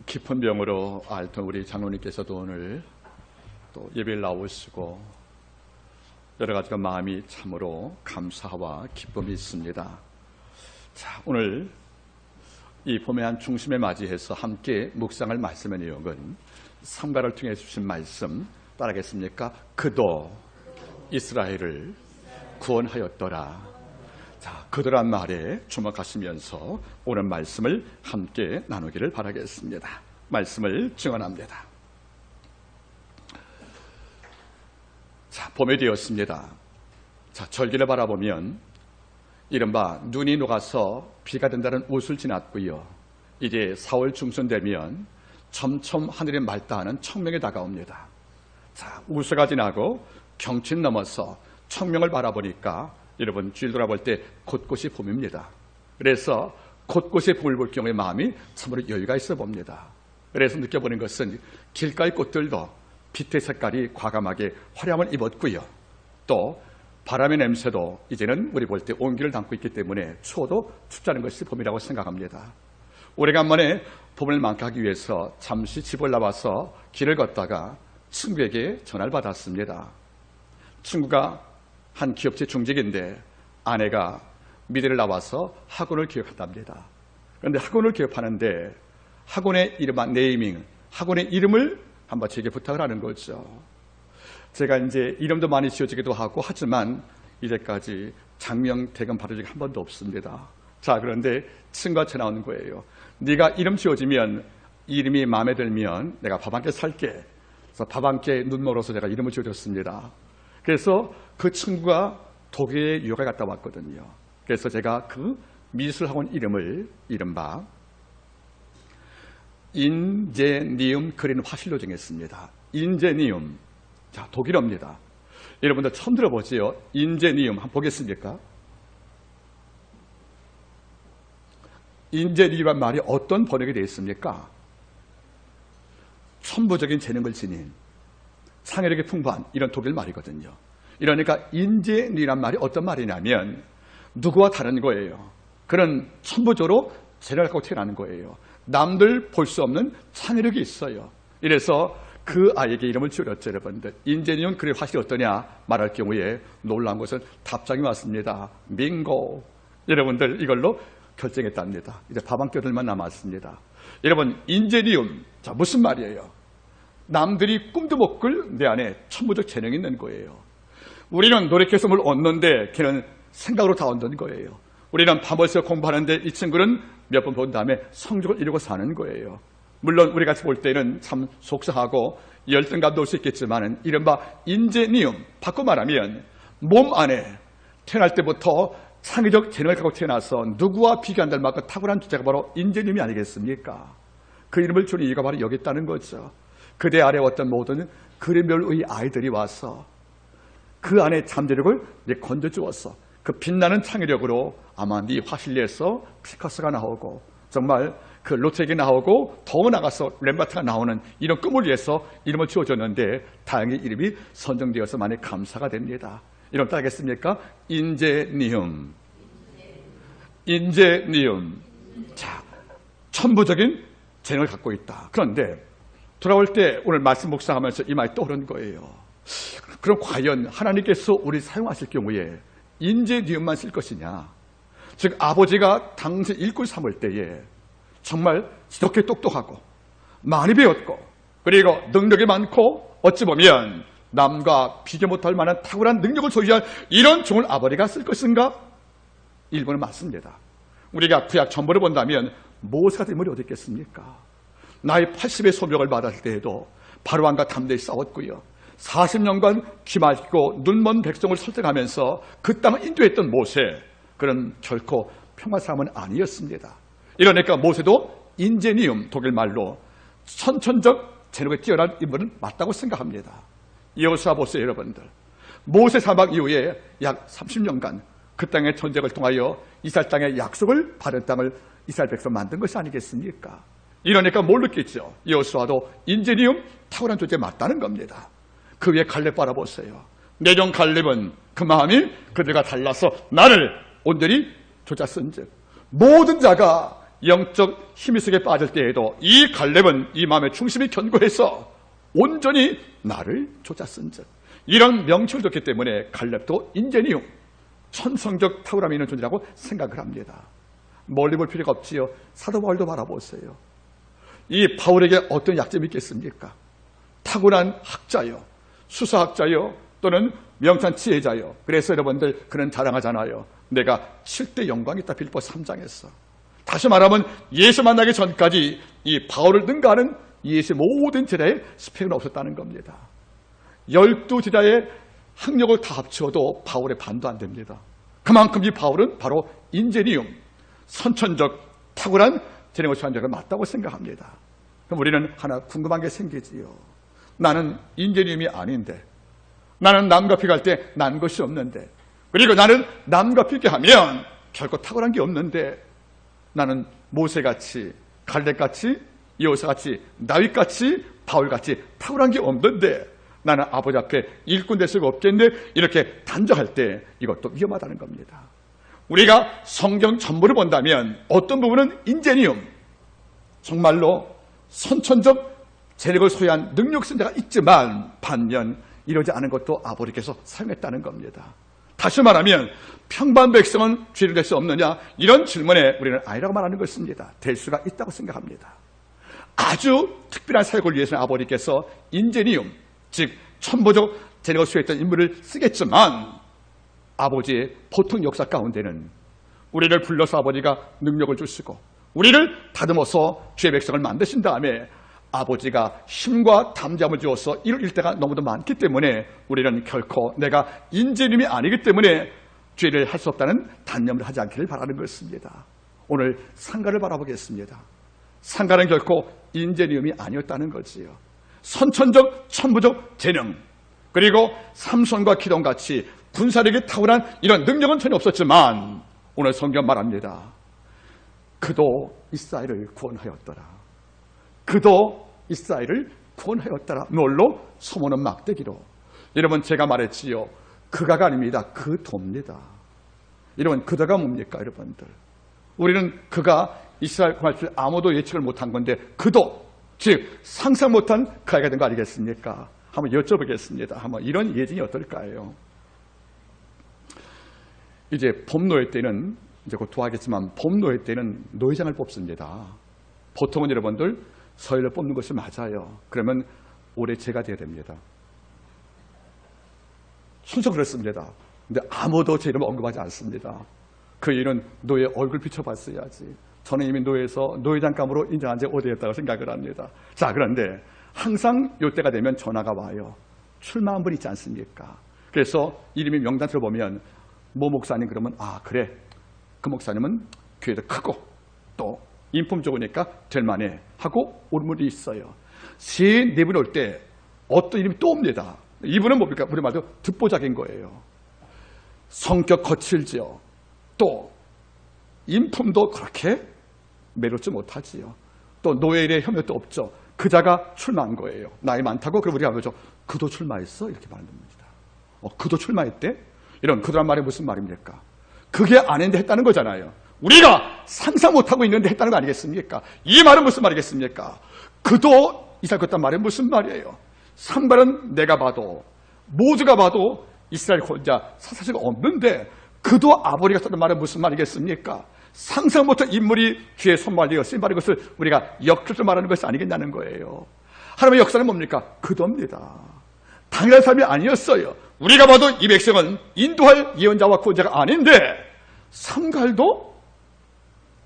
깊은 병으로 앓던 우리 장로님께서도 오늘 또 예배를 나오시고 여러 가지가 마음이 참으로 감사와 기쁨이 있습니다. 자, 오늘 이 봄의 한 중심에 맞이해서 함께 묵상할 말씀의 내용은 삼가를 통해 주신 말씀 따르겠습니까? 그도 이스라엘을 구원하였더라. 자, 그도란 말에 주목하시면서 오늘 말씀을 함께 나누기를 바라겠습니다. 말씀을 증언합니다. 자, 봄이 되었습니다. 자, 절기를 바라보면 이른바 눈이 녹아서 비가 된다는 옷을 지났고요. 이제 4월 중순 되면 점점 하늘이 맑다하는 청명이 다가옵니다. 자, 우수가 지나고 경춘 넘어서 청명을 바라보니까 여러분 주일 돌아볼 때 곳곳이 봄입니다. 그래서 곳곳에 봄을 볼 경우에 마음이 참으로 여유가 있어 봅니다. 그래서 느껴보는 것은 길가의 꽃들도 빛의 색깔이 과감하게 화려함을 입었고요. 또 바람의 냄새도 이제는 우리 볼 때 온기를 담고 있기 때문에 추워도 춥지 않은 것이 봄이라고 생각합니다. 오래간만에 봄을 만끽하기 위해서 잠시 집을 나와서 길을 걷다가 친구에게 전화를 받았습니다. 친구가 한 기업체 중직인데 아내가 미대를 나와서 학원을 개업한답니다. 그런데 학원을 개업하는데 학원의 이름한 네이밍, 학원의 이름을 한번 제게 부탁을 하는 거죠. 제가 이제 이름도 많이 지어지기도 하고 하지만 이제까지 장명 대금 받은 적이 한 번도 없습니다. 자, 그런데 친구가 전화 오는 거예요. 네가 이름 지어지면 이름이 마음에 들면 내가 밥 한 끼 살게. 그래서 밥 한 끼 눈 멀어서 제가 이름을 지어줬습니다. 그래서 그 친구가 독일에 유학을 갔다 왔거든요. 그래서 제가 그 미술학원 이름을 이른바 인제니움 그린 화실로 정했습니다. 인제니움. 자, 독일어입니다. 여러분들 처음 들어보지요? 인제니움 한번 보겠습니까? 인제니움이란 말이 어떤 번역이 되어 있습니까? 천부적인 재능을 지닌 창의력이 풍부한 이런 독일 말이거든요. 이러니까 인제니란 말이 어떤 말이냐면 누구와 다른 거예요. 그런 천부적으로 재능을 갖고 태어나는 거예요. 남들 볼 수 없는 창의력이 있어요. 이래서 그 아이에게 이름을 지어줬죠. 여러분들 인제니온 그의 화실이 어떠냐 말할 경우에 놀라운 것은 답장이 왔습니다. 밍고. 여러분들 이걸로 결정했답니다. 이제 밥 한 끼들만 남았습니다. 여러분 인제니움, 자, 무슨 말이에요? 남들이 꿈도 못 꿀 내 안에 천부적 재능이 있는 거예요. 우리는 노력해서 뭘 얻는데 걔는 생각으로 다 얻는 거예요. 우리는 밤을 새 공부하는데 이 친구는 몇 번 본 다음에 성적을 이루고 사는 거예요. 물론 우리 같이 볼 때는 참 속상하고 열등감도 올 수 있겠지만 이른바 인제니움, 바꿔 말하면 몸 안에 태어날 때부터 창의적 재능을 갖고 태어나서 누구와 비교 안 될 만큼 탁월한 주제가 바로 인제니움이 아니겠습니까? 그 이름을 주는 이유가 바로 여기 있다는 거죠. 그대 아래 어떤 모든 그림별의 아이들이 와서 그 안에 잠재력을 건져주었어. 그 빛나는 창의력으로 아마 네 화실리에서 피카소가 나오고 정말 그 로텍이 나오고 더 나가서 렘바트가 나오는 이런 꿈을 위해서 이름을 지어줬는데 다행히 이름이 선정되어서 많이 감사가 됩니다. 이름 따르겠습니까? 인제니움. 인제니움. 자, 천부적인 재능을 갖고 있다. 그런데 돌아올 때 오늘 말씀 묵상하면서 이 말이 떠오른 거예요. 그럼 과연 하나님께서 우리 사용하실 경우에 인제니움만 쓸 것이냐? 즉 아버지가 당신 일꾼 삼을 때에 정말 지독히 똑똑하고 많이 배웠고 그리고 능력이 많고 어찌 보면 남과 비교 못할 만한 탁월한 능력을 소유한 이런 종을 아버지가 쓸 것인가? 일본은 맞습니다. 우리가 구약 전부를 본다면 모세 같은 인물이 어디 있겠습니까? 나이 80의 소명을 받았을 때에도 바로왕과 담대히 싸웠고요. 40년간 귀 막히고 눈먼 백성을 설득하면서 그 땅을 인도했던 모세, 그런 결코 평화 사람은 아니었습니다. 이러니까 모세도 인제니움, 독일 말로 선천적 재능에 뛰어난 인물은 맞다고 생각합니다. 여호수아 보세요, 여러분들. 모세 사막 이후에 약 30년간 그 땅의 전쟁을 통하여 이스라엘 땅의 약속을 받은 땅을 이스라엘 백성 만든 것이 아니겠습니까? 이러니까 뭘 느끼죠? 여호수아도 인제니움 탁월한 존재 맞다는 겁니다. 그 위에 갈렙 바라보세요. 내종 갈렙은 그 마음이 그들과 달라서 나를 온전히 조차 쓴즉 모든 자가 영적 힘이 속에 빠질 때에도 이 갈렙은 이 마음의 중심이 견고해서 온전히 나를 쫓았은즉, 이런 명칭을 뒀기 때문에 갈렙도 인재니용, 천성적 탁월함이 있는 존재라고 생각을 합니다. 멀리 볼 필요가 없지요. 사도 바울도 바라보세요. 이 바울에게 어떤 약점이 있겠습니까? 탁월한 학자요, 수사학자요, 또는 명찬 지혜자요. 그래서 여러분들 그는 자랑하잖아요. 내가 7대 영광이 있다, 빌립보 3장에서. 다시 말하면 예수 만나기 전까지 이 바울을 능가하는 예수의 모든 제자의 스펙은 없었다는 겁니다. 12제자의 학력을 다 합쳐도 바울의 반도 안 됩니다. 그만큼 이 바울은 바로 인재니움, 선천적 탁월한 재능을 소유한 자가 맞다고 생각합니다. 그럼 우리는 하나 궁금한 게 생기지요. 나는 인재니움이 아닌데, 나는 남과 비교할 때 난 것이 없는데, 그리고 나는 남과 비교하면 결코 탁월한 게 없는데, 나는 모세같이, 갈렙같이, 여호사같이, 다윗같이, 바울같이 탁월한 게 없는데 나는 아버지 앞에 일꾼 될 수가 없겠네, 이렇게 단정할 때 이것도 위험하다는 겁니다. 우리가 성경 전부를 본다면 어떤 부분은 인재니움, 정말로 선천적 재력을 소유한 능력선자가 있지만 반면 이러지 않은 것도 아버지께서 사용했다는 겁니다. 다시 말하면 평범한 백성은 죄를 될 수 없느냐, 이런 질문에 우리는 아니라고 말하는 것입니다. 될 수가 있다고 생각합니다. 아주 특별한 사역을 위해서는 아버지께서 인재니움, 즉 천부적 재력을 소유했던 인물을 쓰겠지만 아버지의 보통 역사 가운데는 우리를 불러서 아버지가 능력을 주시고 우리를 다듬어서 주의 백성을 만드신 다음에 아버지가 힘과 담대함을 주어서 이룰 때가 너무도 많기 때문에 우리는 결코 내가 인재님이 아니기 때문에 죄를 할 수 없다는 단념을 하지 않기를 바라는 것입니다. 오늘 상가를 바라보겠습니다. 상가는 결코 인재니움이 아니었다는 거지요. 선천적, 천부적 재능, 그리고 삼손과 기동같이 군사력이 탁월한 이런 능력은 전혀 없었지만 오늘 성경 말합니다. 그도 이스라엘을 구원하였더라. 그도 이스라엘을 구원하였더라. 뭘로? 소모는 막대기로. 여러분, 제가 말했지요. 그가가 아닙니다. 그도입니다. 여러분, 그도가 뭡니까, 여러분들? 우리는 그가 이스라엘 구원할 줄 아무도 예측을 못한 건데 그도, 즉 상상 못한 그 아이가 된 거 아니겠습니까? 한번 여쭤보겠습니다. 한번 이런 예증이 어떨까요? 이제 봄노예 때는, 이제 곧 도하겠지만 봄노예 때는 노회장을 뽑습니다. 보통은 여러분들 서열을 뽑는 것이 맞아요. 그러면 올해 제가 돼야 됩니다. 순서 그렇습니다. 근데 아무도 제 이름을 언급하지 않습니다. 그 일은 노예 얼굴 비춰봤어야지. 저는 이미 노예에서 노회장감으로 인정한 지 오래됐다고 생각을 합니다. 자, 그런데 항상 이때가 되면 전화가 와요. 출마한 분 있지 않습니까? 그래서 이름이 명단 들어보면 모 목사님 그러면 아 그래, 그 목사님은 교회도 크고 또 인품 좋으니까 될 만해 하고 오는 분이 있어요. 세 네 분 올 때 어떤 이름이 또 옵니다. 이분은 뭡니까? 우리 말도 듣보잡인 거예요. 성격 거칠지요. 또 인품도 그렇게 매롭지 못하지요. 또 노예일의 혐의도 없죠. 그자가 출마한 거예요. 나이 많다고. 그럼 우리가 그러죠. 그도 출마했어? 이렇게 말합니다. 그도 출마했대? 이런 그도란 말이 무슨 말입니까? 그게 아닌데 했다는 거잖아요. 우리가 상상 못하고 있는데 했다는 거 아니겠습니까? 이 말은 무슨 말이겠습니까? 그도 이스라엘 걷단 말은 무슨 말이에요? 산발은 내가 봐도 모두가 봐도 이스라엘 혼자 사사지가 없는데 그도 아버지가 썼던 말은 무슨 말이겠습니까? 상상 못한 인물이 주의 손발이어 쓴 말인 것을 우리가 역설적으로 말하는 것이 아니겠냐는 거예요. 하나님의 역사는 뭡니까? 그도입니다. 당연한 삶이 아니었어요. 우리가 봐도 이 백성은 인도할 예언자와 구원자가 아닌데 상갈도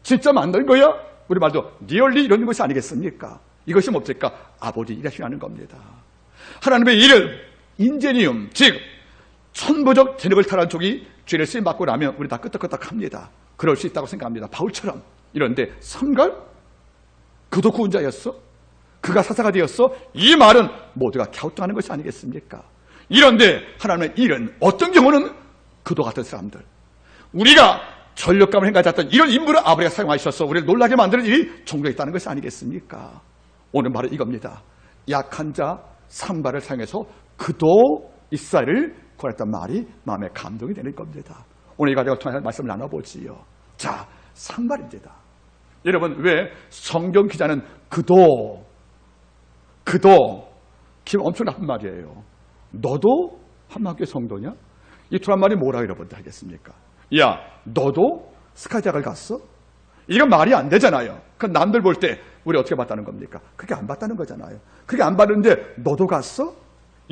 진짜 만든 거야? 우리 말도 리얼리 이런 것이 아니겠습니까? 이것이 뭡니까? 아버지 일하시는 겁니다. 하나님의 일을 인제니움, 즉 천부적 재력을 탈한 쪽이 죄를 쓰임 받고 나면 우리 다 끄떡끄떡합니다. 그럴 수 있다고 생각합니다. 바울처럼. 이런데 상갈? 그도 구원자였어? 그가 사사가 되었어? 이 말은 모두가 갸우뚱하는 것이 아니겠습니까? 이런데 하나님의 일은 어떤 경우는 그도 같은 사람들, 우리가 전력감을 행가졌던 이런 인물을 아버지가 사용하셔서 우리를 놀라게 만드는 일이 종교에 있다는 것이 아니겠습니까? 오늘 바로 이겁니다. 약한 자 산발을 사용해서 그도 이스라엘을 구원했던 말이 마음에 감동이 되는 겁니다. 오늘 이 가지고 통해서 말씀을 나눠보지요. 자, 산발입니다. 여러분, 왜 성경 기자는 그도 기분 엄청 나쁜 말이에요. 너도 한마교회 성도냐? 이 둘한 말이 뭐라 여러분들 하겠습니까? 야, 너도 스카이대학을 갔어? 이건 말이 안 되잖아요. 그럼 남들 볼 때 우리 어떻게 봤다는 겁니까? 그게 안 봤다는 거잖아요. 그게 안 봤는데 너도 갔어?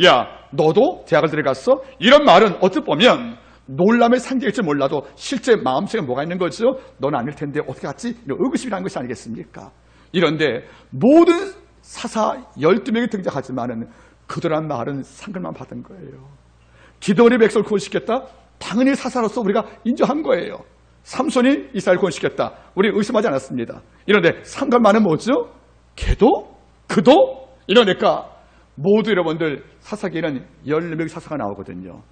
야, 너도 대학을 들어갔어? 이런 말은 어떻게 보면 놀람의 상징일지 몰라도 실제 마음속에 뭐가 있는 거죠? 넌 아닐 텐데 어떻게 갔지? 이런 의구심이라는 것이 아니겠습니까? 이런데 모든 사사 12명이 등장하지만은 그들한 말은 상글만 받은 거예요. 기드온이 백성을 구원시켰다? 당연히 사사로서 우리가 인정한 거예요. 삼손이 이스라엘 구원시켰다. 우리 의심하지 않았습니다. 이런데 상관만은 뭐죠? 그도? 이러니까 모두 여러분들 사사기에는 14명의 사사가 나오거든요.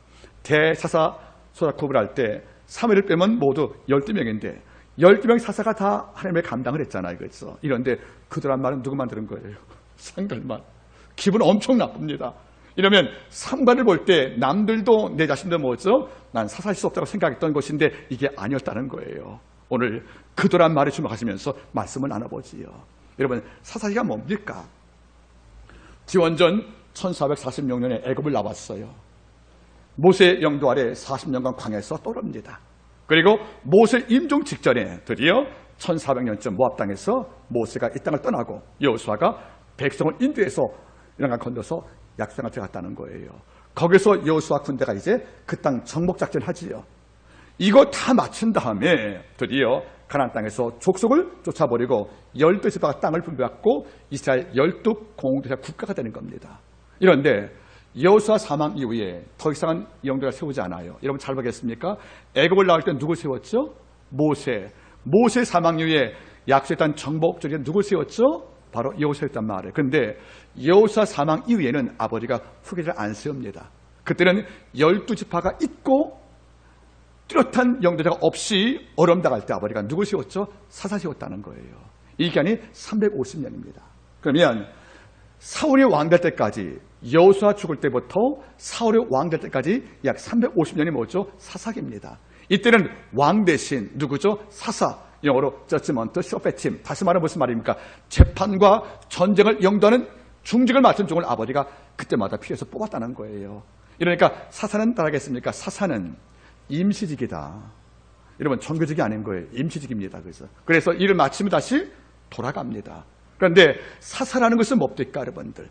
대사사 소자컵을 할 때 3회를 빼면 모두 12명인데 12명의 사사가 다 하나님의 감당을 했잖아요. 그렇죠? 이런데 그들한 말은 누구만 들은 거예요? 상관만. 기분 엄청 나쁩니다. 이러면 상관을 볼 때 남들도 내 자신도 뭐죠? 난 사사할 수 없다고 생각했던 것인데 이게 아니었다는 거예요. 오늘 그들한 말에 주목하시면서 말씀을 나눠보지요. 여러분, 사사기가 뭡니까? 기원전 1446년에 애굽을 나왔어요. 모세 영도 아래 40년간 광야에서 떠납니다. 그리고 모세 임종 직전에 드디어 1400년쯤 모압 땅에서 모세가 이 땅을 떠나고 여호수아가 백성을 인도해서 이란강 건너서 약속을 들어갔다는 거예요. 거기서 여호수아 군대가 이제 그 땅 정복 작전을 하지요. 이거 다 마친 다음에 드디어 가나안 땅에서 족속을 쫓아버리고 12지파가 땅을 분배받고 이스라엘 12공동체 국가가 되는 겁니다. 이런데 여호수아 사망 이후에 더 이상은 영도가 세우지 않아요. 여러분 잘 보겠습니까? 애굽을 나올 때 누굴 세웠죠? 모세 사망 이후에 약속했던 정복절에 누굴 세웠죠? 바로 여호수아였단 말이에요. 그런데 여호수아 사망 이후에는 아버지가 후계자를 안 세웁니다. 그때는 12지파가 있고 뚜렷한 영도자가 없이 어려움당할 때 아버지가 누굴 세웠죠? 사사 세웠다는 거예요. 이 기간이 350년입니다. 그러면 사울이 왕될 때까지, 여호수아 죽을 때부터 사울이 왕될 때까지 약 350년이 뭐죠? 사사기입니다. 이때는 왕 대신 누구죠? 사사, 영어로 저지먼트 쇼페팀. 다시 말하면 무슨 말입니까? 재판과 전쟁을 영도하는 중직을 맡은 종을 아버지가 그때마다 필요해서 뽑았다는 거예요. 이러니까 사사는 따라하겠습니까? 사사는 임시직이다. 여러분, 정규직이 아닌 거예요. 임시직입니다. 그래서 일을 마치면 다시 돌아갑니다. 그런데 사사라는 것은 뭡니까, 여러분들?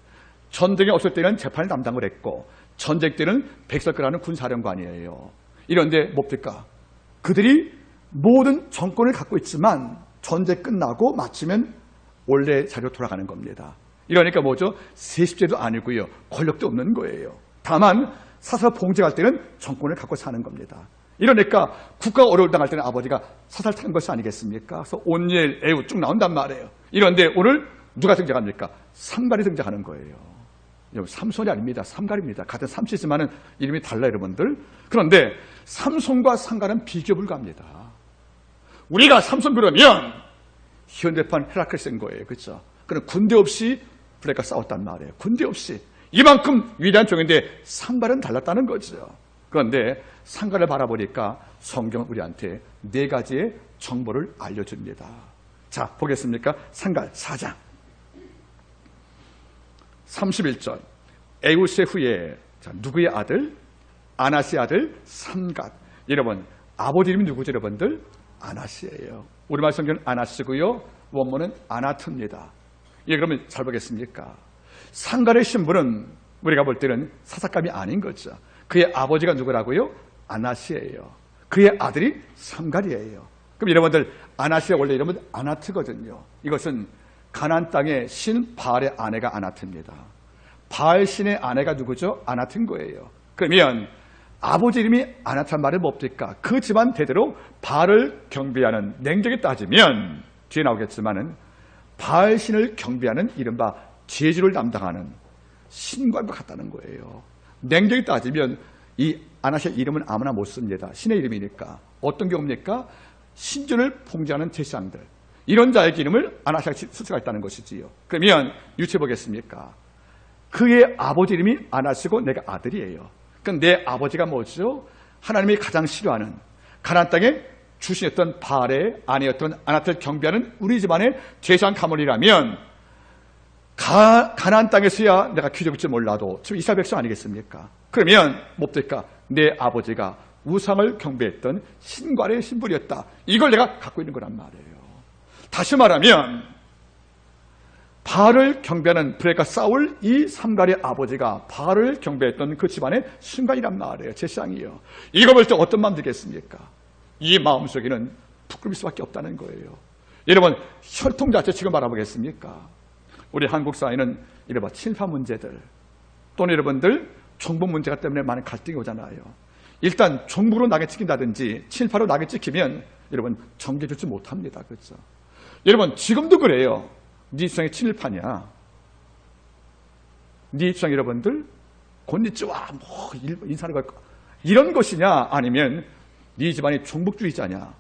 전쟁이 없을 때는 재판을 담당을 했고 전쟁 때는 백설권하는 군사령관이에요. 이런데 뭡니까? 그들이 모든 정권을 갖고 있지만 전쟁 끝나고 마치면 원래 자리로 돌아가는 겁니다. 이러니까 뭐죠? 세습제도 아니고요. 권력도 없는 거예요. 다만 사사 봉제할 때는 정권을 갖고 사는 겁니다. 이러니까 국가가 어려울 당할 때는 아버지가 사사를 타는 것이 아니겠습니까? 그래서 온니엘, 에우 쭉 나온단 말이에요. 이런데 오늘 누가 등장합니까? 삼갈이 등장하는 거예요. 삼손이 아닙니다. 삼갈입니다. 같은 삼씨지만은 이름이 달라요, 여러분들. 그런데 삼손과 삼갈은 비교 불가합니다. 우리가 삼손 그러면 현대판 헤라클레스인 거예요. 그렇죠? 그럼 군대 없이 블랙과 싸웠단 말이에요. 군대 없이. 이만큼 위대한 종인데 상갈은 달랐다는 거죠. 그런데 상갈을 바라보니까 성경은 우리한테 4가지의 정보를 알려줍니다. 자, 보겠습니까? 상갈 4장 31절. 에우세 후에 누구의 아들? 아나스의 아들 삼갓. 여러분, 아버지 이름이 누구죠, 여러분들? 아나스예요. 우리말 성경은 아나스고요. 원문은 아나트입니다. 예, 그러면 잘 보겠습니까? 상갈의 신분은 우리가 볼 때는 사사감이 아닌 거죠. 그의 아버지가 누구라고요? 아나스예요. 그의 아들이 삼갈이에요. 그럼 여러분들, 아나스의 원래 이름은 아나트거든요. 이것은 가나안 땅의 신 바알의 아내가 아나트입니다. 바알 신의 아내가 누구죠? 아나트인 거예요. 그러면 아버지 이름이 아나트란 말은 뭡니까? 그 집안 대대로 바알을 경배하는, 냉정히 따지면 뒤에 나오겠지만은 바알 신을 경배하는 이른바 제주를 담당하는 신과 같다는 거예요. 냉정히 따지면 이 아나스의 이름은 아무나 못 씁니다. 신의 이름이니까. 어떤 경우입니까? 신전을 봉제하는 제사장들, 이런 자의 이름을 아나스가 쓸 수가 있다는 것이지요. 그러면 유추해 보겠습니까? 그의 아버지 이름이 아나스고 내가 아들이에요. 그럼 내 아버지가 뭐죠? 하나님이 가장 싫어하는 가나안 땅의 주신했던 바알의 아내였던 아나트를 경배하는 우리 집안의 제사장 가문이라면 가나안 땅에서야 내가 귀족일지 몰라도 지금 이스라엘 백성 아니겠습니까? 그러면 뭡니까? 내 아버지가 우상을 경배했던 신관의 신분이었다. 이걸 내가 갖고 있는 거란 말이에요. 다시 말하면 바알을 경배하는 브레가 사울 이 삼갈의 아버지가 바알을 경배했던 그 집안의 신관이란 말이에요. 제사장이요. 이거 볼 때 어떤 마음 들겠습니까? 이 마음속에는 부끄러울 수밖에 없다는 거예요. 여러분, 혈통 자체 지금 알아보겠습니까? 우리 한국 사회는 이래봐 친파 문제들 또는 여러분들 종북 문제가 때문에 많은 갈등이 오잖아요. 일단 종북으로 낙에 찍힌다든지 친파로 낙에 찍히면 여러분 정겨주지 못합니다. 그렇죠? 여러분 지금도 그래요. 네 입장이 친일파냐? 네 입장 여러분들 곤니찌와 뭐 인사를 걸까? 이런 것이냐 아니면 네 집안이 종북주의자냐?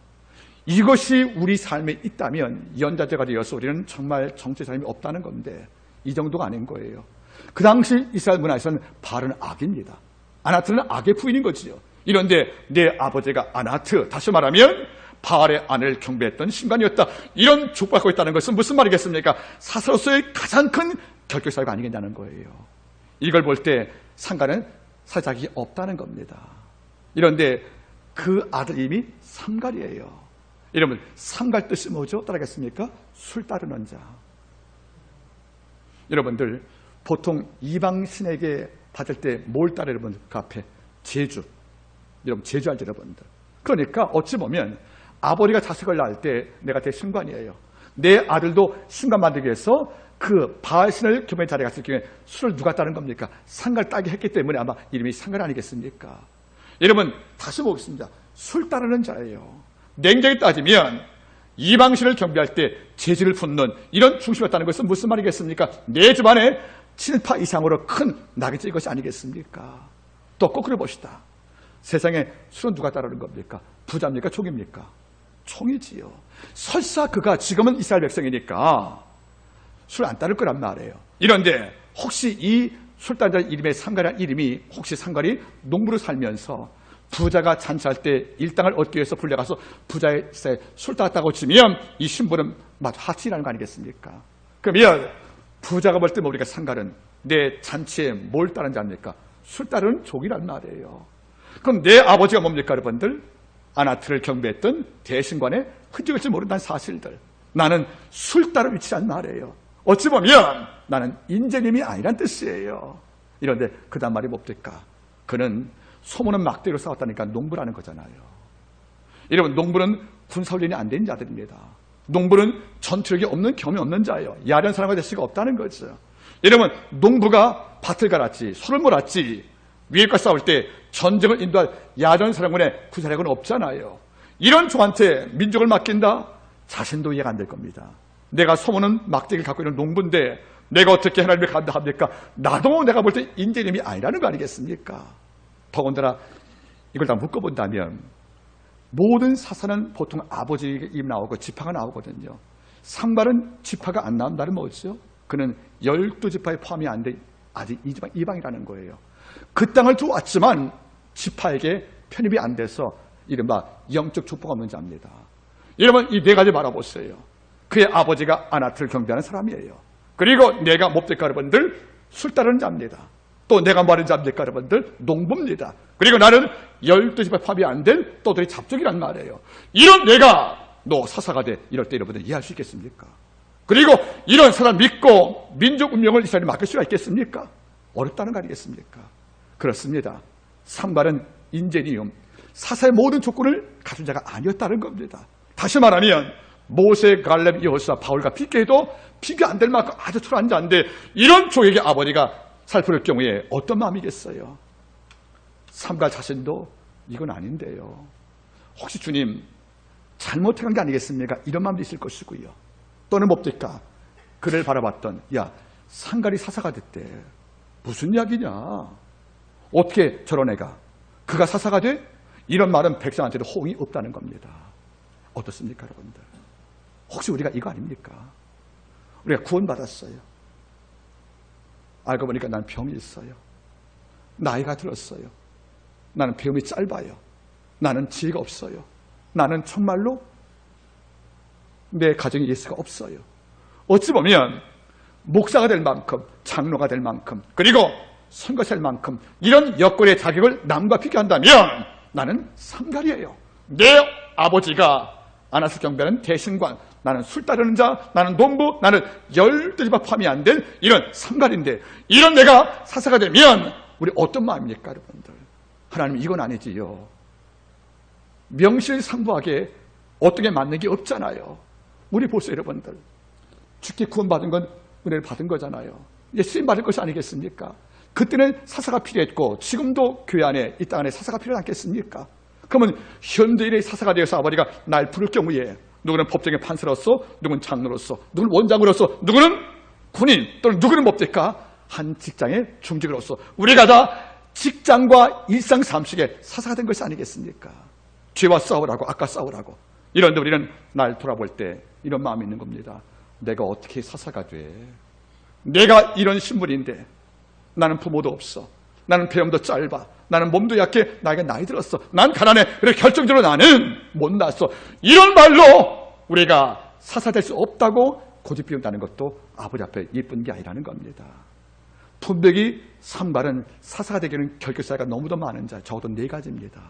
이것이 우리 삶에 있다면 연좌제가 되어서 우리는 정말 정치 삶이 없다는 건데 이 정도가 아닌 거예요. 그 당시 이스라엘 문화에서는 바알은 악입니다. 아나트는 악의 부인인 거지요. 이런데 내 아버지가 아나트, 다시 말하면 바알의 아내를 경배했던 신관이었다. 이런 족받고 있다는 것은 무슨 말이겠습니까? 사사로서의 가장 큰 결격사유가 아니겠냐는 거예요. 이걸 볼 때 상관은 사자기 없다는 겁니다. 이런데 그 아들 이름이 삼갈이에요. 여러분 삼갈 뜻이 뭐죠? 따라하겠습니까? 술 따르는 자. 여러분들 보통 이방신에게 받을 때 뭘 따라 여러분 그 앞에 제주. 여러분 제주 알죠 여러분들. 그러니까 어찌 보면 아버지가 자식을 낳을 때 내가 대신관이에요. 내 아들도 신관 만들기 위해서 그 바알신을 교회 자리에 갔을 경우에 술을 누가 따른 겁니까? 상갈 따게 했기 때문에 아마 이름이 상갈 아니겠습니까? 여러분 다시 보겠습니다. 술 따르는 자예요. 냉정히 따지면 이방신을 경배할 때 재질을 품는 이런 중심이었다는 것은 무슨 말이겠습니까? 내 집안에 친파 이상으로 큰 낙이 찔 것이 아니겠습니까? 또 거꾸로 봅시다. 세상에 술은 누가 따르는 겁니까? 부자입니까? 총입니까? 총이지요. 설사 그가 지금은 이스라엘 백성이니까 술 안 따를 거란 말이에요. 이런데 혹시 이 술 따르는 자 이름의 상갈이라는 이름이 혹시 상갈이 농부로 살면서 부자가 잔치할 때 일당을 얻기 위해서 불려가서 부자의 술 따랐다고 치면 이 신분은 마치 하치라는 거 아니겠습니까? 그러면 부자가 볼 때 우리가 상갈은 내 잔치에 뭘 따른 자입니까? 술 따르는 족이란 말이에요. 그럼 내 아버지가 뭡니까 여러분들? 아나트를 경배했던 대신관의 흔적일지 모른다는 사실들. 나는 술 따르 위치란 말이에요. 어찌 보면 나는 인재님이 아니란 뜻이에요. 이런데 그 다음 말이 뭡니까? 그는 소문은 막대기로 싸웠다니까 농부라는 거잖아요. 여러분 농부는 군사훈련이 안 된 자들입니다. 농부는 전투력이 없는 경험이 없는 자예요. 야련 사람과 될 수가 없다는 거죠. 여러분 농부가 밭을 갈았지 소를 몰았지 위에과 싸울 때 전쟁을 인도할 야전 사령관의 구사력은 없잖아요. 이런 종한테 민족을 맡긴다? 자신도 이해가 안 될 겁니다. 내가 소문은 막대기를 갖고 있는 농부인데 내가 어떻게 하나님을 감당합니까? 나도 내가 볼 때 인재님이 아니라는 거 아니겠습니까? 더군다나 이걸 다 묶어본다면 모든 사사는 보통 아버지 이름 나오고 지파가 나오거든요. 상발은 지파가 안 나온다는 뭐죠? 그는 12지파에 포함이 안 돼 아직 이방이라는 거예요. 그 땅을 들어왔지만 지파에게 편입이 안 돼서 이른바 영적 족보가 없는 자입니다. 여러분 이 네 가지 바라보세요. 그의 아버지가 아나트를 경배하는 사람이에요. 그리고 내가 뭡니까 여러분들? 술 따르는 자입니다. 또 내가 말하는 자입니까 여러분들? 농부입니다. 그리고 나는 12지파 포함이 안 된 또들이 잡족이란 말이에요. 이런 내가 너 사사가 돼 이럴 때 여러분들 이해할 수 있겠습니까? 그리고 이런 사람 믿고 민족 운명을 이스라엘에 맡길 수가 있겠습니까? 어렵다는 거 아니겠습니까? 그렇습니다. 상발은 인재니움 사사의 모든 조건을 갖춘 자가 아니었다는 겁니다. 다시 말하면 모세, 갈렙, 여호수아, 바울과 비교해도 비교 안 될 만큼 아주 초라한 자인데 이런 족에게 아버지가 살펴볼 경우에 어떤 마음이겠어요? 삼갈 자신도 이건 아닌데요. 혹시 주님 잘못한 게 아니겠습니까? 이런 마음도 있을 것이고요. 또는 뭡니까? 그를 바라봤던 야 상갈이 사사가 됐대. 무슨 이야기냐? 어떻게 저런 애가 그가 사사가 돼? 이런 말은 백성한테도 호응이 없다는 겁니다. 어떻습니까 여러분들? 혹시 우리가 이거 아닙니까? 우리가 구원받았어요. 알고 보니까 난 병이 있어요. 나이가 들었어요. 나는 배움이 짧아요. 나는 지혜가 없어요. 나는 정말로 내 가정에 예수가 없어요. 어찌 보면 목사가 될 만큼, 장로가 될 만큼, 그리고 선교사일 만큼 이런 여건의 자격을 남과 비교한다면 나는 삼갈이에요. 내 아버지가 안하수 경배는 대신관, 나는 술 따르는 자, 나는 농부, 나는 12집 포함이 안 된 이런 삼갈인데, 이런 내가 사사가 되면 우리 어떤 마음입니까, 여러분들? 하나님, 이건 아니지요. 명실상부하게 어떻게 맞는 게 없잖아요. 우리 보세요, 여러분들. 죽게 구원받은 건 은혜를 받은 거잖아요. 이제 쓰임 받을 것이 아니겠습니까? 그때는 사사가 필요했고 지금도 교회 안에, 이 땅 안에 사사가 필요하지 않겠습니까? 그러면 현대인의 사사가 되어서 아버지가 날 부를 경우에 누구는 법정의 판사로서, 누구는 장로로서, 누구는 원장으로서, 누구는 군인, 또는 누구는 뭡니까? 한 직장의 중직으로서 우리가 다 직장과 일상 삶 속에 사사가 된 것이 아니겠습니까? 죄와 싸우라고, 악과 싸우라고. 이런데 우리는 날 돌아볼 때 이런 마음이 있는 겁니다. 내가 어떻게 사사가 돼? 내가 이런 신분인데 나는 부모도 없어. 나는 배움도 짧아. 나는 몸도 약해. 나에게 나이 들었어. 난 가난해. 그래 결정적으로 나는 못났어. 이런 말로 우리가 사사될 수 없다고 고집피운다는 것도 아버지 앞에 예쁜 게 아니라는 겁니다. 분명히 삼갈은 사사가 되기는 결격사가 너무도 많은 자, 적어도 4가지입니다.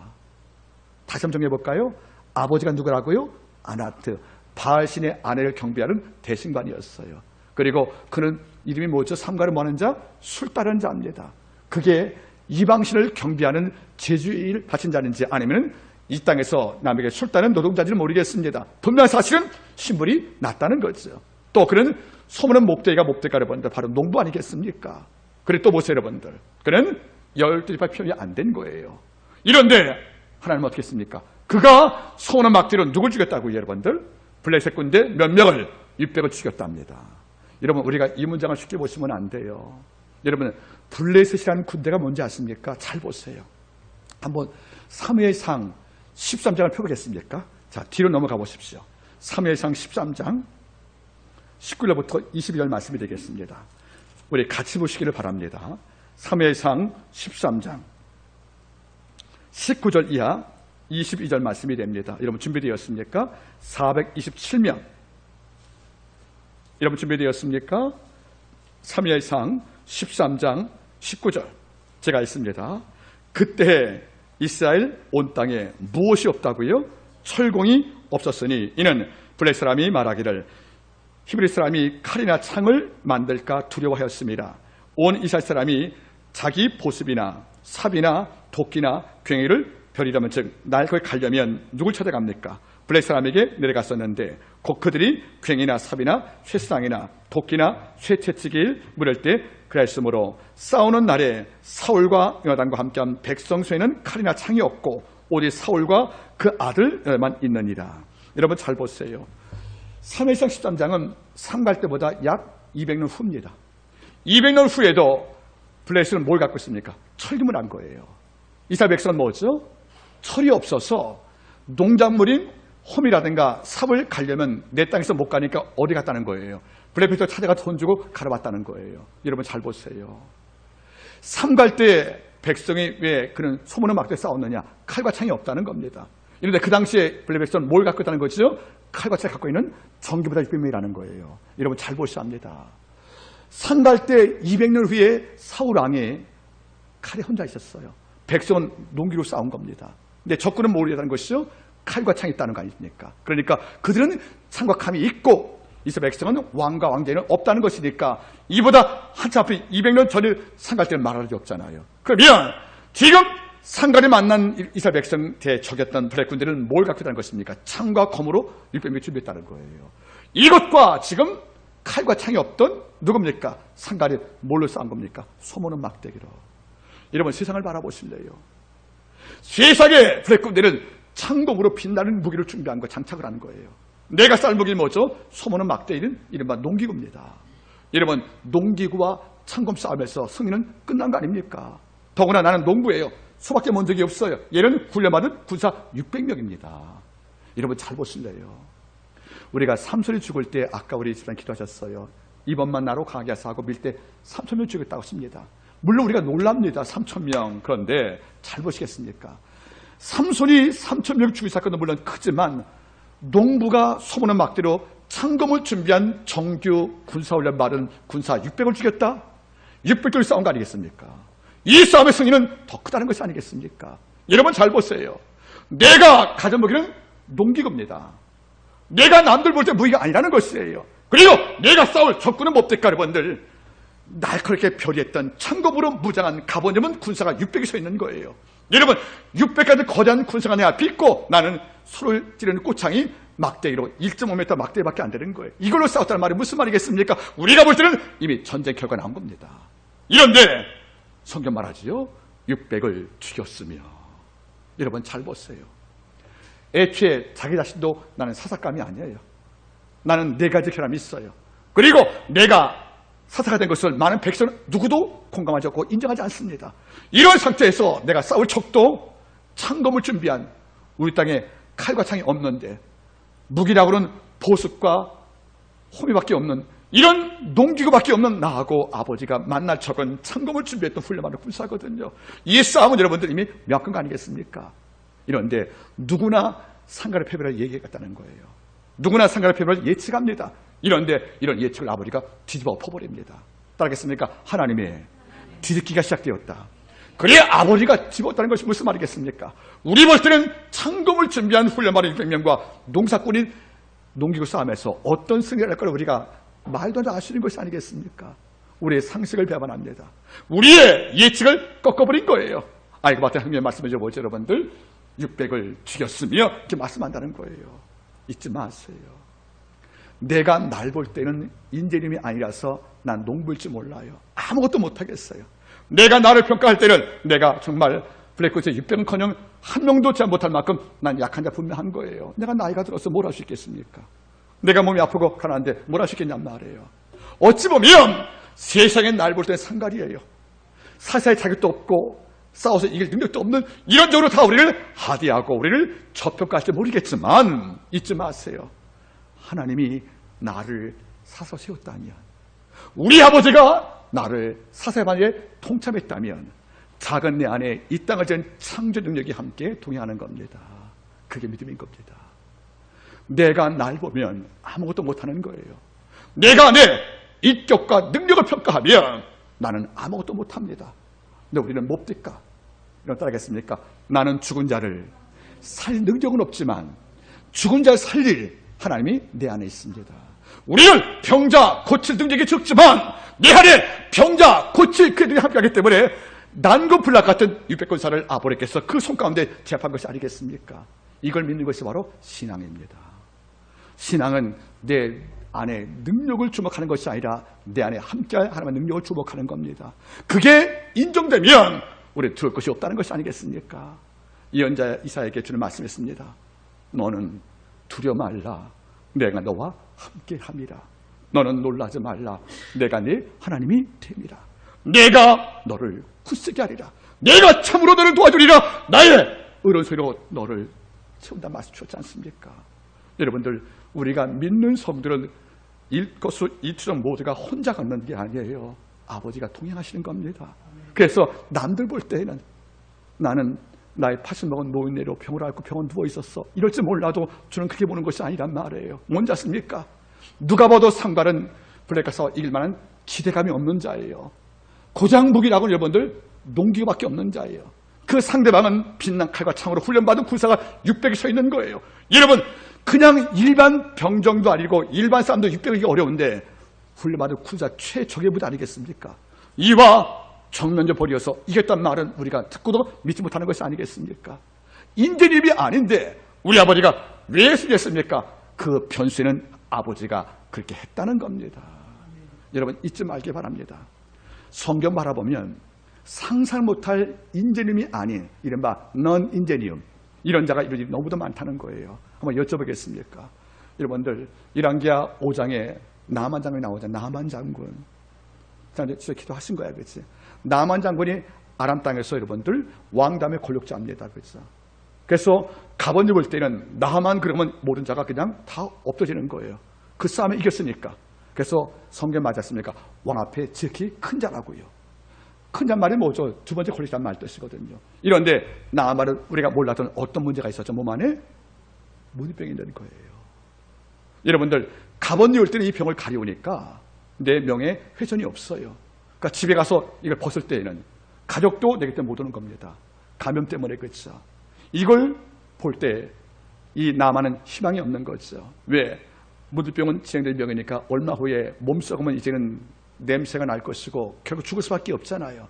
다시 한번 정리해볼까요? 아버지가 누구라고요? 아나트, 바알신의 아내를 경배하는 대신관이었어요. 그리고 그는 이름이 뭐죠? 삼갈은 뭐하는 자? 술 따르는 자입니다. 그게 이방신을 경배하는 제주의를 바친 자인지 아니면 이 땅에서 남에게 술 따르는 노동자인지는 모르겠습니다. 분명한 사실은 신분이 낮다는 거죠. 또 그는 소문은 목대기가 뭡니까 여러분들? 바로 농부 아니겠습니까? 그리고 또 보세요 여러분들. 그는 12지파 표현이 안 된 거예요. 이런데 하나님은 어떻게 했습니까? 그가 소문은 막대로 누굴 죽였다고요 여러분들? 블레셋 군대 몇 명을 600을 죽였답니다. 여러분 우리가 이 문장을 쉽게 보시면 안 돼요. 여러분 블레셋이라는 군대가 뭔지 아십니까? 잘 보세요. 한번 사무엘상 13장을 펴보겠습니까? 자, 뒤로 넘어가 보십시오. 사무엘상 13장 19절부터 22절 말씀이 되겠습니다. 우리 같이 보시기를 바랍니다. 사무엘상 13장 19절 이하 22절 말씀이 됩니다. 여러분 준비되었습니까? 427명. 여러분 준비되었습니까? 사무엘상 13장 19절 제가 읽습니다. 그때 이스라엘 온 땅에 무엇이 없다고요? 철공이 없었으니 이는 블레셋 사람이 말하기를 히브리 사람이 칼이나 창을 만들까 두려워하였습니다. 온 이스라엘 사람이 자기 보습이나 삽이나 도끼나 괭이를 벼리려면 즉 날 거기 가려면 누굴 찾아갑니까? 블레셋 사람에게 내려갔었는데 곧 그들이 괭이나 삽이나 쇠상이나 도끼나 쇠채찍을 물을 때 그랬으므로 싸우는 날에 사울과 요나단과 함께한 백성 수에는 칼이나 창이 없고 오직 사울과 그 아들만 있느니라. 여러분 잘 보세요. 사무엘상 13장은 삼갈 때보다 약 200년 후입니다. 200년 후에도 블레셋은 뭘 갖고 있습니까? 철기물 한 거예요. 이스라엘 백성은 뭐죠? 철이 없어서 농작물인 홈이라든가 삽을 가려면 내 땅에서 못 가니까 어디 갔다는 거예요? 블레셋에서 찾아가 돈 주고 갈아봤다는 거예요. 여러분 잘 보세요. 삼갈 때 백성이 왜 그런 소문을 막대 싸웠느냐? 칼과 창이 없다는 겁니다. 그런데 그 당시에 블레셋은 뭘 갖고 있다는 거죠? 칼과 창을 갖고 있는 전기보다 600명이라는 거예요. 여러분 잘 보셔야 합니다. 삼갈 때 200년 후에 사울 왕이 칼에 혼자 있었어요. 백성은 농기로 싸운 겁니다. 근데 적군은 모르겠다는 것이죠. 칼과 창이 있다는 거 아닙니까? 그러니까 그들은 창과 칼이 있고 이스라엘 백성은 왕과 왕제는 없다는 것이니까 이보다 한참 앞에 200년 전에 상갈 때는 말할 게 없잖아요. 그러면 지금 상갈에 만난 이스라엘 백성 대적이었던 블레셋 군대는 뭘 갖고 있다는 것입니까? 창과 검으로 600명 준비했다는 거예요. 이것과 지금 칼과 창이 없던 누굽니까? 상갈이 뭘로 싸운 겁니까? 소문은 막대기로. 여러분 세상을 바라보실래요? 세상의 블레셋 군대는 창검으로 빛나는 무기를 준비한 거 장착을 한 거예요. 내가 쌀 무기는 뭐죠? 소문은 막대기는 이른바 농기구입니다. 여러분 농기구와 창검 싸움에서 승리는 끝난 거 아닙니까? 더구나 나는 농부예요. 소밖에 본 적이 없어요. 얘는 훈련받은 군사 600명입니다. 여러분 잘 보실래요? 우리가 삼손이 죽을 때 아까 우리 집사님 기도하셨어요. 이번만 나로 강하게 하사 하고 밀 때 3,000명 죽였다고 했습니다. 물론 우리가 놀랍니다. 3,000명. 그런데 잘 보시겠습니까? 삼손이 3,000명 죽인 사건은 물론 크지만 농부가 소문은 막대로 창검을 준비한 정규 군사훈련 말은 군사 600을 죽였다. 600을 싸운 거 아니겠습니까? 이 싸움의 승리는 더 크다는 것이 아니겠습니까? 여러분 잘 보세요. 내가 가진 무기는 농기구입니다. 내가 남들 볼 때 무기가 아니라는 것이에요. 그리고 내가 싸울 적군은 뭡니까 여러분들? 날카롭게 표리했던 창검으로 무장한 가본염은 군사가 600이 서 있는 거예요. 여러분 600가지 거대한 군사가 내 앞에 있고 나는 소를 찌르는 꼬창이 막대기로 1.5m 막대기밖에 안 되는 거예요. 이걸로 싸웠다는 말이 무슨 말이겠습니까? 우리가 볼 때는 이미 전쟁 결과 나온 겁니다. 이런데 성경 말하지요. 600을 죽였으며. 여러분 잘 보세요. 애초에 자기 자신도 나는 사사감이 아니에요. 나는 4가지 결함이 있어요. 그리고 내가 사사가 된 것을 많은 백성은 누구도 공감하지 않고 인정하지 않습니다. 이런 상태에서 내가 싸울 적도 창검을 준비한 우리 땅에 칼과 창이 없는데 무기라고는 보습과 호미밖에 없는 이런 농기구밖에 없는 나하고 아버지가 만날 적은 창검을 준비했던 훌륭한 군사거든요. 이 싸움은 여러분들 이미 명확한 거 아니겠습니까? 이런데 누구나 상관의 패배를 얘기했다는 거예요. 누구나 상관의 패배를 예측합니다. 이런데 이런 예측을 아버지가 뒤집어 엎어버립니다. 따르겠습니까? 하나님의 뒤집기가 시작되었다. 그래 아버지가 집었다는 것이 무슨 말이겠습니까? 우리 볼 때는 창검을 준비한 훈련받은 600명과 농사꾼인 농기구 싸움에서 어떤 승리를 할 걸 우리가 말도 안 아시는 것이 아니겠습니까? 우리의 상식을 배반합니다. 우리의 예측을 꺾어버린 거예요. 이거 맞다. 하나님의 말씀해 줘보죠. 여러분들 600을 죽였으며 이렇게 말씀한다는 거예요. 잊지 마세요. 내가 날 볼 때는 인재님이 아니라서 난 농부일 줄 몰라요. 아무것도 못하겠어요. 내가 나를 평가할 때는 내가 정말 블랙홀스의 600은커녕 한 명도 제한 못할 만큼 난 약한 자 분명한 거예요. 내가 나이가 들어서 뭘 할 수 있겠습니까? 내가 몸이 아프고 가난한데 뭘 할 수 있겠냔 말이에요. 어찌 보면 세상에 날 볼 때는 상갈이에요. 사사의 자격도 없고 싸워서 이길 능력도 없는 이런 적으로 다 우리를 하대하고 우리를 저평가할지 모르겠지만 잊지 마세요. 하나님이 나를 사서 세웠다면 우리 아버지가 나를 사사반에 통참했다면 작은 내 안에 이 땅을 지은 창조 능력이 함께 동행하는 겁니다. 그게 믿음인 겁니다. 내가 날 보면 아무것도 못하는 거예요. 내가 내 인격과 능력을 평가하면 나는 아무것도 못합니다. 근데 우리는 뭡니까? 이런 따라하겠습니까? 나는 죽은 자를 살릴 능력은 없지만 죽은 자를 살릴 하나님이 내 안에 있습니다. 우리는 병자 고칠 능력이 적지만 내 안에 병자 고칠 그들이 함께하기 때문에 난고불락 같은 600권사를 아버지께서 그 손 가운데 제압한 것이 아니겠습니까? 이걸 믿는 것이 바로 신앙입니다. 신앙은 내 안에 능력을 주목하는 것이 아니라 내 안에 함께할 하나님의 능력을 주목하는 겁니다. 그게 인정되면 우리 들을 것이 없다는 것이 아니겠습니까? 예언자 이사야에게 주는 말씀했습니다. 너는 두려워 말라. 내가 너와 함께함이라. 너는 놀라지 말라. 내가 네 하나님이 됨이라. 내가 너를 굳세게 하리라. 내가 참으로 너를 도와주리라. 나의 의로운 소리로 너를 채운다 말씀 주셨지 않습니까? 여러분들 우리가 믿는 성들은 일거수 일투정 모두가 혼자 걷는 게 아니에요. 아버지가 동행하시는 겁니다. 그래서 남들 볼 때에는 나는 나의 80 먹은 노인네로 병을 앓고 병원 누워 있었어. 이럴 줄 몰라도 저는 그렇게 보는 것이 아니란 말이에요. 뭔지 아십니까? 누가 봐도 상관은 블랙가서 이길 만한 기대감이 없는 자예요. 고장무기라고는 여러분들 농기구밖에 없는 자예요. 그 상대방은 빛난 칼과 창으로 훈련받은 군사가 600이 서 있는 거예요. 여러분 그냥 일반 병정도 아니고 일반 사람도 600이기 어려운데 훈련받은 군사 최적의 부대 아니겠습니까? 이와 정면적 벌이어서 이겼단 말은 우리가 듣고도 믿지 못하는 것이 아니겠습니까? 인재님이 아닌데 우리 아버지가 왜 승리했습니까? 그 변수에는 아버지가 그렇게 했다는 겁니다. 여러분 잊지 말기 바랍니다. 성경 바라보면 상상 못할 인재님이 아닌 이른바 넌 인재니움 이런 자가 이루어지기 너무도 많다는 거예요. 한번 여쭤보겠습니까? 여러분들 열왕기하 5장에 나만 장군이 나오죠. 나만 장군. 자, 이제 진짜 기도하신 거야, 그렇지? 나만 장군이 아람 땅에서 여러분들 왕담의 권력자입니다, 그렇죠? 그래서 가본 볼 때는 나만 그러면 모든 자가 그냥 다 없어지는 거예요. 그 싸움에 이겼으니까. 그래서 성경 맞았습니까? 왕 앞에 지극히 큰 자라고요. 큰잔 말이 뭐죠? 두 번째 콜레스테롤 말 뜻이거든요. 이런데 나아말은 우리가 몰랐던 어떤 문제가 있었죠? 몸 안에 문병이 있는 거예요. 여러분들 갑옷 입을 때는 이 병을 가려우니까 내 명예 훼손이 없어요. 그러니까 집에 가서 이걸 벗을 때에는 가족도 내 곁에 못 오는 겁니다. 감염 때문에. 그렇죠. 이걸 볼 때 이 나만은 희망이 없는 거죠. 왜? 문득병은 진행된 병이니까 얼마 후에 몸 썩으면 이제는 냄새가 날 것이고 결국 죽을 수밖에 없잖아요.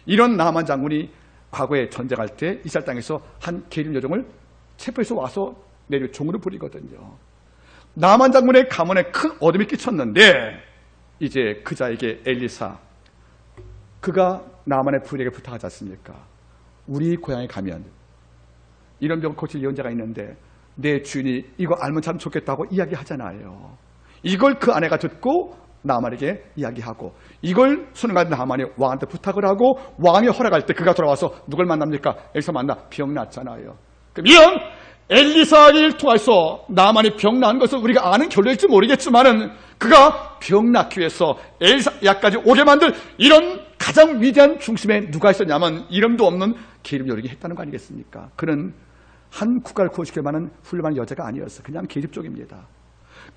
이런 나만 장군이 과거에 전쟁할 때 이스라엘 땅에서 한 계림 여종을 체포해서 와서 내려 종으로 부리거든요. 나만 장군의 가문에 큰 어둠이 끼쳤는데 이제 그자에게 엘리사, 그가 나만의 부인에게 부탁하지 않습니까? 우리 고향에 가면 이런 병 고칠 예언자가 있는데 내 주인이 이거 알면 참 좋겠다고 이야기하잖아요. 이걸 그 아내가 듣고 나만에게 이야기하고 이걸 순간 나만이 왕한테 부탁을 하고 왕이 허락할 때 그가 돌아와서 누굴 만납니까? 엘리사 만나 병 났잖아요. 그러면 엘리사를 통해서 나만이 병 난 것을 우리가 아는 결론일지 모르겠지만은 그가 병 낫기 위해서 엘리사 약까지 오게 만들 이런 가장 위대한 중심에 누가 있었냐면 이름도 없는 계집 요리기 했다는 거 아니겠습니까? 그는 한 국가를 구원시킬 만한 훌륭한 여자가 아니었어. 그냥 계집족입니다.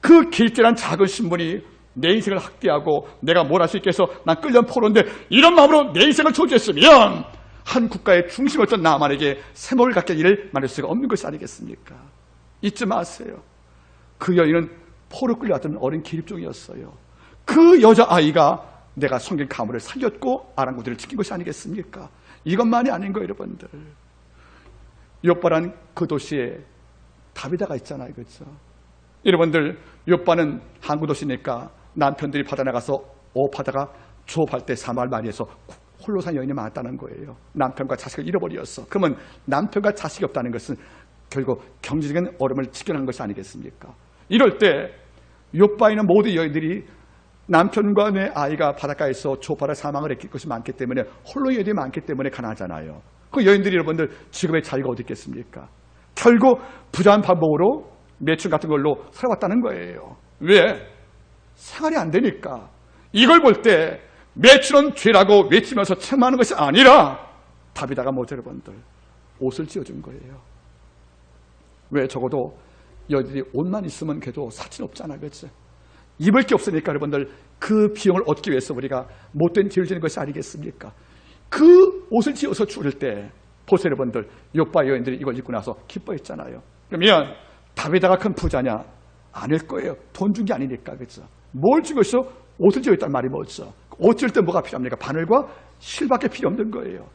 그 계집족이란 작은 신분이 내 인생을 학대하고 내가 뭘 할 수 있게 해서 난 끌려 포로인데 이런 마음으로 내 인생을 저주했으면 한 국가의 중심이었던 나만에게 세모를 갖게 일을 만들 수가 없는 것이 아니겠습니까? 잊지 마세요. 그 여인은 포로 끌려왔던 어린 기립종이었어요. 그 여자아이가 내가 성경 가문을 살렸고 아랑곳들을 지킨 것이 아니겠습니까? 이것만이 아닌 거예요, 여러분들. 욥바란 그 도시에 다비다가 있잖아요, 그렇죠? 여러분들, 욥바는 항구 도시니까 남편들이 바다 나가서 어업하다가 조업할 때 사마를 많이 해서 홀로 산 여인이 많았다는 거예요. 남편과 자식을 잃어버렸어. 그러면 남편과 자식이 없다는 것은 결국 경제적인 어려움을 직결한 것이 아니겠습니까? 이럴 때 욥바에 있는 모든 여인들이 남편과 내 아이가 바닷가에서 조업하다 사망을 했을 것이 많기 때문에 홀로 여인들이 많기 때문에 가난하잖아요. 그 여인들이 여러분들 직업의 자유가 어디 있겠습니까? 결국 부자한 반복으로 매출 같은 걸로 살아왔다는 거예요. 왜? 생활이 안 되니까. 이걸 볼 때 매출은 죄라고 외치면서 책망하는 것이 아니라 다비다가 뭐죠, 여러분들? 옷을 지어준 거예요. 왜? 적어도 여인들이 옷만 있으면 걔도 사친 없잖아, 그렇지? 입을 게 없으니까 여러분들 그 비용을 얻기 위해서 우리가 못된 죄를 지는 것이 아니겠습니까? 그 옷을 지어서 죽을 때 보세요, 여러분들. 욥바 여인들이 이걸 입고 나서 기뻐했잖아요. 그러면 다비다가 큰 부자냐? 아닐 거예요. 돈 준 게 아니니까, 그렇죠? 뭘 준 것이요? 옷을 지었단 말이 뭐죠? 옷 지을 때 뭐가 필요합니까? 바늘과 실밖에 필요 없는 거예요.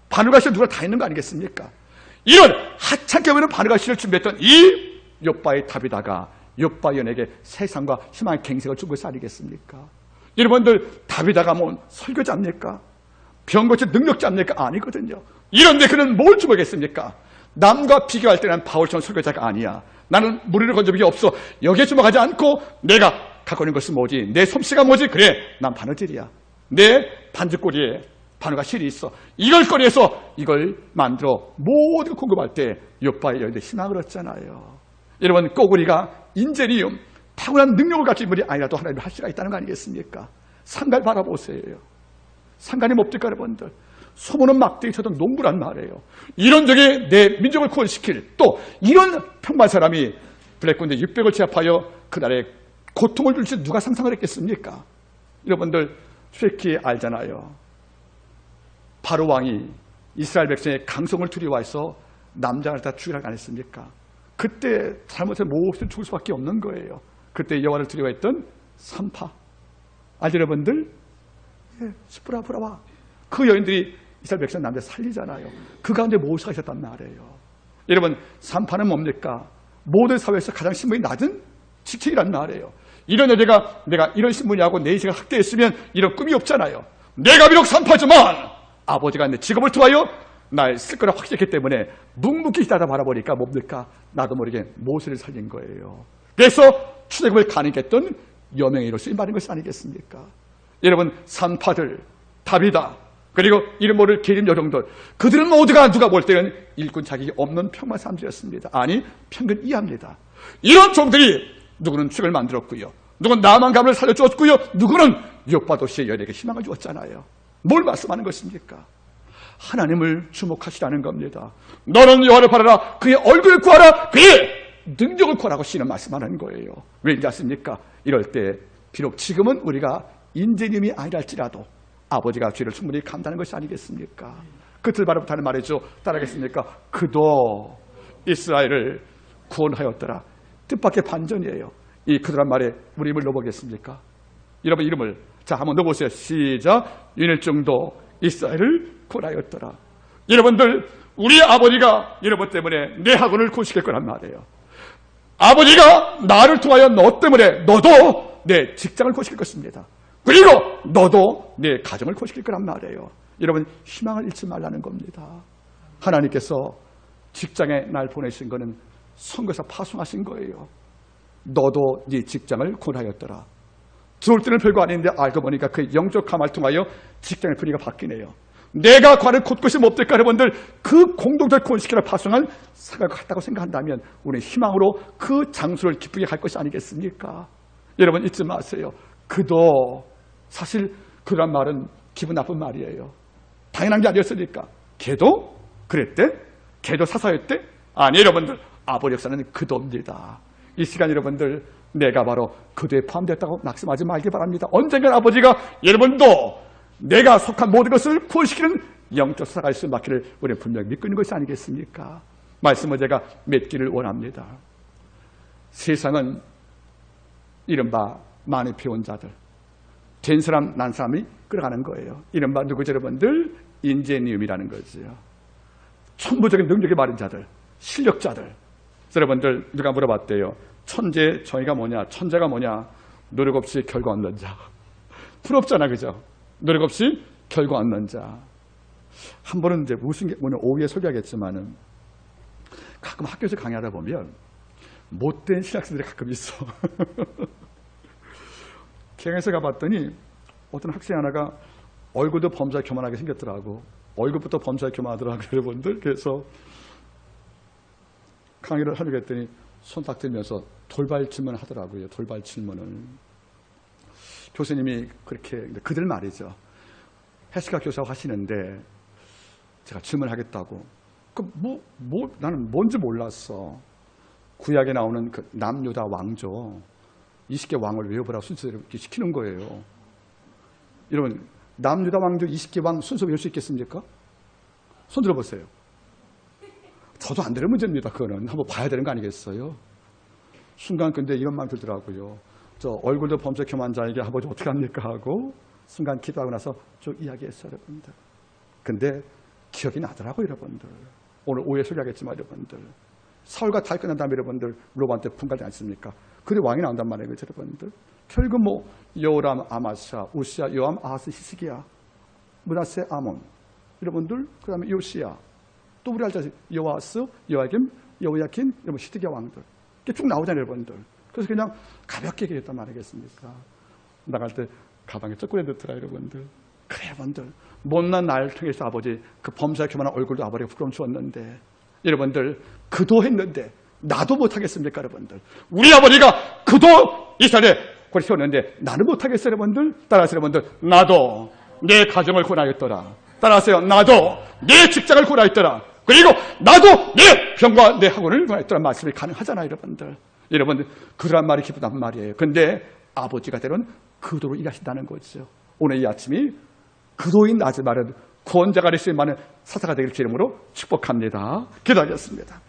바늘과 실 누가 다 있는 거 아니겠습니까? 이런 하찮게 보이는 바늘과 실을 준비했던 이 욥바의 다비다가 욥바 여인에게 세상과 희망의 갱생을 준 것이 아니겠습니까? 여러분들, 다비다가 뭐 설교자입니까? 병 고칠 능력자입니까? 아니거든요. 이런데 그는 뭘 주목했습니까? 남과 비교할 때는 바울처럼 설교자가 아니야. 나는 무리를 건져 적이 없어. 여기에 주목하지 않고 내가 갖고 있는 것은 뭐지? 내 솜씨가 뭐지? 그래, 난 바느질이야. 내 반죽고리에 바늘과 실이 있어. 이걸 꺼내서 이걸 만들어 모든 공급할 때 욥바의 여인들 희망을 얻잖아요. 여러분, 꼭 우리가 인재리움, 탁월한 능력을 가진 분이 아니라도 하나님을 할 수가 있다는 거 아니겠습니까? 상갈 바라보세요. 상관이 뭡니까, 여러분들? 소문은 막대기 쳐도 농부란 말이에요. 이런 적에 내 민족을 구원시킬 또 이런 평범한 사람이 블랙군대 600을 제압하여 그날에 고통을 줄지 누가 상상을 했겠습니까? 여러분들 솔직히 알잖아요. 바로 왕이 이스라엘 백성의 강성을 두려워해서 남자를 다 죽이라고 안 했습니까? 그때 잘못해 모든 죽을 수밖에 없는 거예요. 그때 여호와를 두려워했던 산파. 알죠, 여러분들? 예, 스프라브라와 그 여인들이 이스라엘 백성 남자 살리잖아요. 그 가운데 모세가 있었단 말이에요. 여러분, 산파는 뭡니까? 모든 사회에서 가장 신분이 낮은 직책이란 말이에요. 이런 여자가 내가 이런 신분이하고 내 인생을 학대했으면 이런 꿈이 없잖아요. 내가 비록 산파지만 아버지가 내 직업을 통하여 날 쓸 거라 확신했기 때문에 묵묵히 기다려 바라보니까 뭡니까? 나도 모르게 모세를 살린 거예요. 그래서 출애굽을 가능했던 여명의 이로 쓰임받은 것이 아니겠습니까? 여러분, 산파들, 다비다, 그리고 이름 모를 계림 여종들, 그들은 모두가 누가 볼 때는 일꾼 자격이 없는 평범한 사람들이었습니다. 아니, 평균 이하입니다. 이런 종들이 누구는 축을 만들었고요, 누구는 나만 가문을 살려주었고요, 누구는 욥바 도시의 여인에게 희망을 주었잖아요. 뭘 말씀하는 것입니까? 하나님을 주목하시라는 겁니다. 너는 여호와를 바라라. 그의 얼굴을 구하라. 그의 능력을 구하라고 신은 말씀하는 거예요. 왠지 아십니까? 이럴 때 비록 지금은 우리가 인재님이 아니랄지라도 아버지가 죄를 충분히 감당하는 것이 아니겠습니까? 그들 바로부터는 말이죠. 따라하겠습니까? 그도 이스라엘을 구원하였더라. 뜻밖의 반전이에요. 이 그들란 말에 우리 이름을 넣어보겠습니까? 여러분 이름을 자 한번 넣어보세요. 시작. 윤일중도 이스라엘을 구원하였더라. 여러분들 우리 아버지가 여러분 때문에 내 학원을 구원시킬 거란 말이에요. 아버지가 나를 통하여 너 때문에 너도 내 직장을 구원시킬 것입니다. 그리고 너도 내 가정을 구원시킬 거란 말이에요. 여러분 희망을 잃지 말라는 겁니다. 하나님께서 직장에 날 보내신 거는 선거에서 파송하신 거예요. 너도 네 직장을 구원하였더라. 들어올 때는 별거 아닌데 알고 보니까 그 영적 감화를 통하여 직장의 분위기가 바뀌네요. 내가 관을 곳곳이 못될까 여러분들 그 공동체를 구원시키려 파송할 사과가 같다고 생각한다면 우리는 희망으로 그 장소를 기쁘게 갈 것이 아니겠습니까? 여러분 잊지 마세요. 그도 사실 그런 말은 기분 나쁜 말이에요. 당연한 게 아니었으니까. 걔도 그랬대? 걔도 사사였대? 아니 여러분들 아버지 역사는 그도입니다. 이 시간 여러분들 내가 바로 그도에 포함됐다고 낙심하지 말기 바랍니다. 언젠가 아버지가 여러분도 내가 속한 모든 것을 구원시키는 영적 사사가 있을 맞기를 우리는 분명히 믿고 있는 것이 아니겠습니까? 말씀을 제가 맺기를 원합니다. 세상은 이른바 많이 배운 자들, 된 사람, 난 사람이 끌어가는 거예요. 이른바 누구죠 여러분들? 인재니움이라는 거죠. 천부적인 능력이 많은 자들, 실력자들. 여러분들 누가 물어봤대요. 천재 정의가 뭐냐? 천재가 뭐냐? 노력 없이 결과 얻는 자. 부럽잖아, 그죠? 노력 없이 결과 얻는 자. 한 번은 이제 무슨 게 뭐냐 오후에 소개하겠지만은 가끔 학교에서 강의하다 보면 못된 신학생들이 가끔 있어. 개강에서 가봤더니 어떤 학생 하나가 얼굴도 범사에 교만하게 생겼더라고. 얼굴부터 범사에 교만하더라고요, 여러분들. 그래서 강의를 하려고 했더니 손 딱 들면서 돌발 질문을 하더라고요. 돌발 질문을. 교수님이 그렇게 그들 말이죠. 해시가 교사가 하시는데 제가 질문하겠다고. 나는 뭔지 몰랐어. 구약에 나오는 그 남유다 왕조 20개 왕을 외워보라고 순서대로 이렇게 시키는 거예요. 여러분 남유다 왕조 20개 왕 순서 외울 수 있겠습니까? 손 들어보세요. 저도 안 되는 문제입니다. 그거는 한번 봐야 되는 거 아니겠어요? 순간 근데 이런 말 들더라고요. 저 얼굴도 범죄 교만 자에게 아버지 어떻게 합니까 하고 순간 기도하고 나서 쭉 이야기했어요, 여러분들. 근데 기억이 나더라고요, 여러분들. 오늘 오해 소리하겠지만 여러분들. 사울과 다윗 끝난 다음에 여러분들 로반테 분갈되지 않습니까? 그래 왕이 나온단 말이에요, 여러분들. 결국 뭐 여호람, 아마샤, 우시야, 요암, 아하스, 히스기야, 므낫세, 아몬. 여러분들 그다음에 요시야. 또 우리 알잖아요. 여호아스, 여호야김, 여호야킨, 여러분 시드기야 왕들. 이게 쭉 나오잖아요, 여러분들. 그래서 그냥 가볍게 얘기했단 말이겠습니까? 나갈 때 가방에 쪼꼬리 넣더라, 여러분들. 그래, 여러분들. 못난 나를 통해서 아버지 그 범사에 교만한 얼굴도 아버지가 부끄러움 주었는데 여러분들 그도 했는데 나도 못하겠습니까, 여러분들? 우리 아버지가 그도 이스라엘에 고리 세웠는데 나는 못하겠어요, 여러분들? 따라하세요, 여러분들. 나도 내 가정을 구원하였더라. 따라하세요. 나도 내 직장을 구원하였더라. 그리고 나도 내 병과 내 학원을 구원하였더라. 말씀이 가능하잖아요, 여러분들. 여러분들 그런 말이 기쁘단 말이에요. 근데 아버지가 때론 그도로 일하신다는 거죠. 오늘 이 아침이 그도인 낮의 말은 구원자가 될 수 있는 많은 사사가 되길 기름으로 축복합니다. 기도하겠습니다.